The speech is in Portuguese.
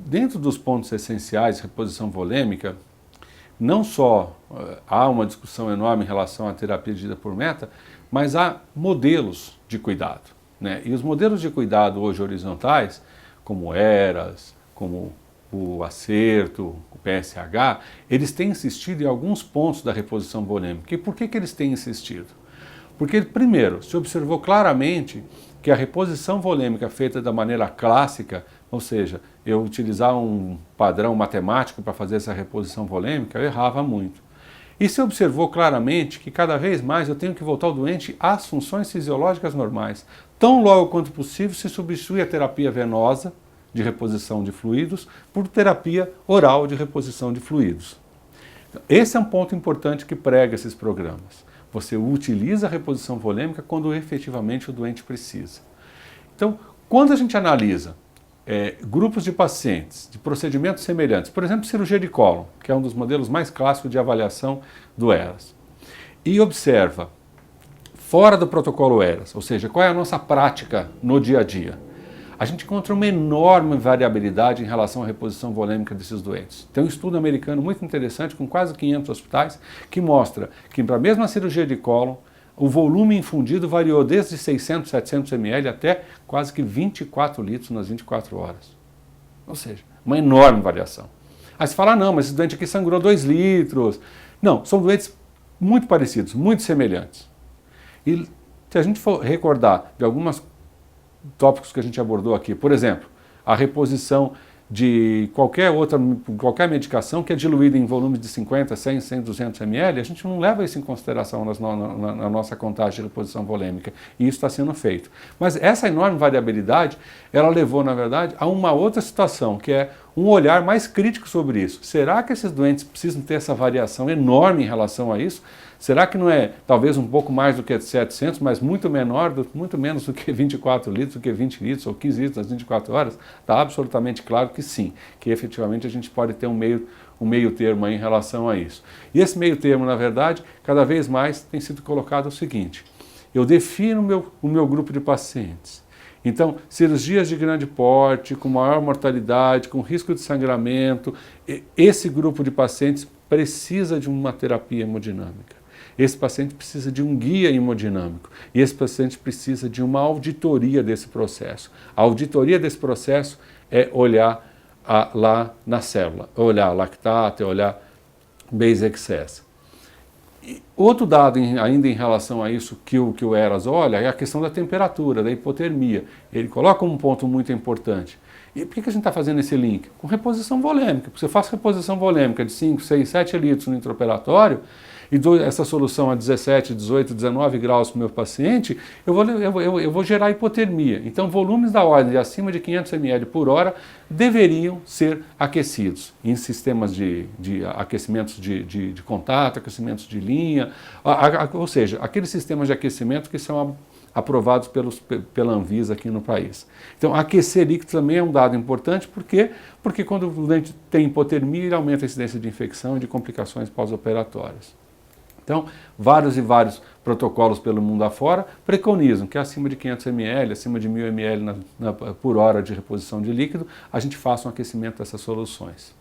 Dentro dos pontos essenciais de reposição volêmica, não só há uma discussão enorme em relação à terapia dita por meta, mas há modelos de cuidado, né? E os modelos de cuidado hoje horizontais, como o ERAS, como o Acerto, o PSH, eles têm insistido em alguns pontos da reposição volêmica. E por que eles têm insistido? Porque, primeiro, se observou claramente que a reposição volêmica feita da maneira clássica, ou seja, eu utilizar um padrão matemático para fazer essa reposição volêmica, eu errava muito. E se observou claramente que cada vez mais eu tenho que voltar o doente às funções fisiológicas normais. Tão logo quanto possível se substitui a terapia venosa de reposição de fluidos por terapia oral de reposição de fluidos. Esse é um ponto importante que prega esses programas. Você utiliza a reposição volêmica quando efetivamente o doente precisa. Então, quando a gente analisa grupos de pacientes de procedimentos semelhantes, por exemplo, cirurgia de cólon, que é um dos modelos mais clássicos de avaliação do ERAS, e observa fora do protocolo ERAS, ou seja, qual é a nossa prática no dia a dia, a gente encontra uma enorme variabilidade em relação à reposição volêmica desses doentes. Tem um estudo americano muito interessante, com quase 500 hospitais, que mostra que para a mesma cirurgia de cólon, o volume infundido variou desde 600, 700 ml até quase que 24 litros nas 24 horas. Ou seja, uma enorme variação. Aí você fala, não, mas esse doente aqui sangrou 2 litros. Não, são doentes muito parecidos, muito semelhantes. E se a gente for recordar de alguns tópicos que a gente abordou aqui, por exemplo, a reposição de qualquer medicação que é diluída em volumes de 50, 100, 100, 200 ml, a gente não leva isso em consideração na nossa contagem de reposição volêmica, e isso está sendo feito. Mas essa enorme variabilidade, ela levou, na verdade, a uma outra situação, que é um olhar mais crítico sobre isso. Será que esses doentes precisam ter essa variação enorme em relação a isso? Será que não é talvez um pouco mais do que 700, mas muito menos do que 24 litros, do que 20 litros ou 15 litros nas 24 horas? Está absolutamente claro que sim, que efetivamente a gente pode ter um meio termo aí em relação a isso. E esse meio termo, na verdade, cada vez mais tem sido colocado o seguinte: eu defino o meu grupo de pacientes. Então, cirurgias de grande porte, com maior mortalidade, com risco de sangramento, esse grupo de pacientes precisa de uma terapia hemodinâmica. Esse paciente precisa de um guia hemodinâmico e esse paciente precisa de uma auditoria desse processo. A auditoria desse processo é olhar lá na célula, olhar lactato, olhar base excess. E outro dado ainda em relação a isso que o ERAS olha é a questão da temperatura, da hipotermia. Ele coloca um ponto muito importante. E por que a gente está fazendo esse link? Com reposição volêmica. Porque se eu faço reposição volêmica de 5, 6, 7 litros no intraoperatório e dou essa solução a 17, 18, 19 graus para o meu paciente, eu vou gerar hipotermia. Então, volumes da ordem de acima de 500 ml por hora deveriam ser aquecidos em sistemas de aquecimentos de contato, aquecimentos de linha, ou seja, aqueles sistemas de aquecimento que são aprovados pela Anvisa aqui no país. Então, aquecer líquido também é um dado importante, porque quando o doente tem hipotermia, ele aumenta a incidência de infecção e de complicações pós-operatórias. Então, vários e vários protocolos pelo mundo afora preconizam que acima de 500 ml, acima de 1000 ml por hora de reposição de líquido, a gente faça um aquecimento dessas soluções.